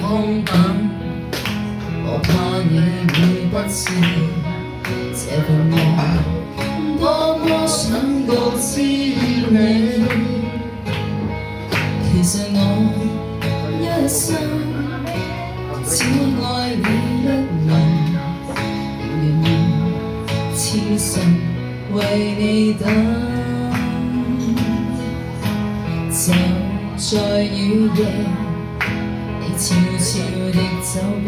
空等，我怕你會不知這份愛多麼想告知你。其實我一生只愛你一人，仍然痴心為你等。就在雨夜，你悄悄地走過，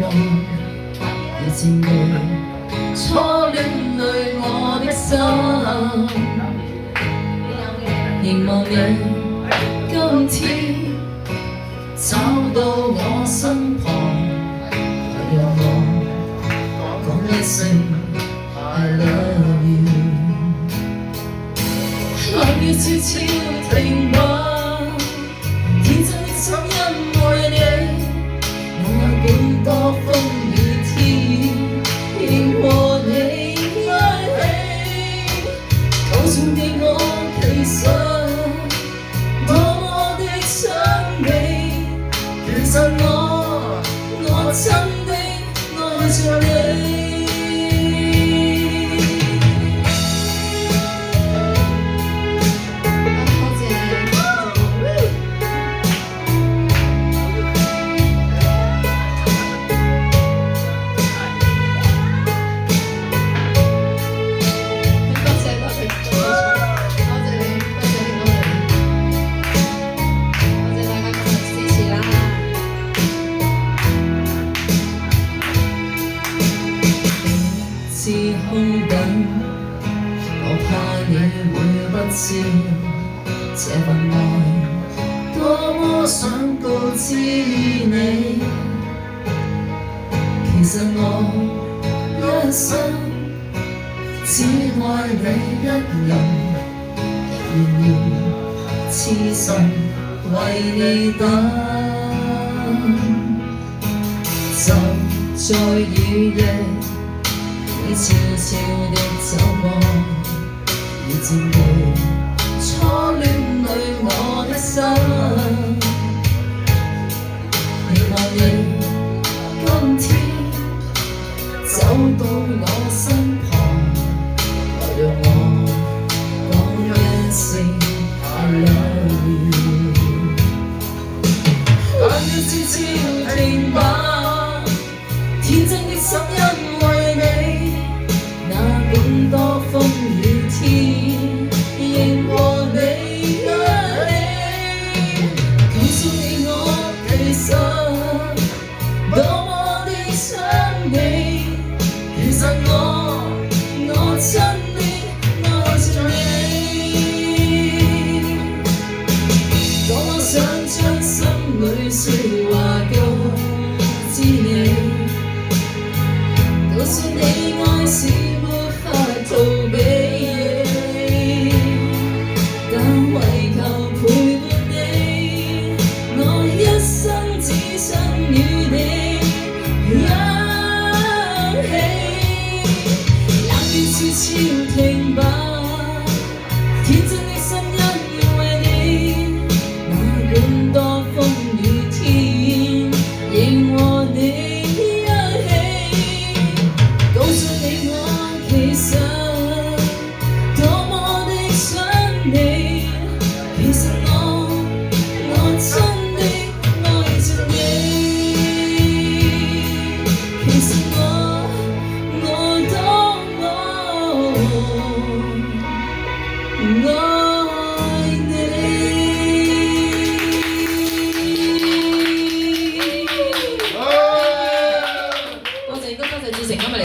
已佔據初戀裏我的心。凝望你今天走到我身旁，讓我講一聲 I love you。冷雨悄悄停泊。天真的聲音愛你，無論管多風雨天，仍和你一起。告訴你我其實多麼的想你，其實我真的愛着你。空等，我怕你會不知這份愛多麼想告知你。其實我一生只愛你一人，仍然痴心為你等。就在雨夜，你悄悄地走過，已佔據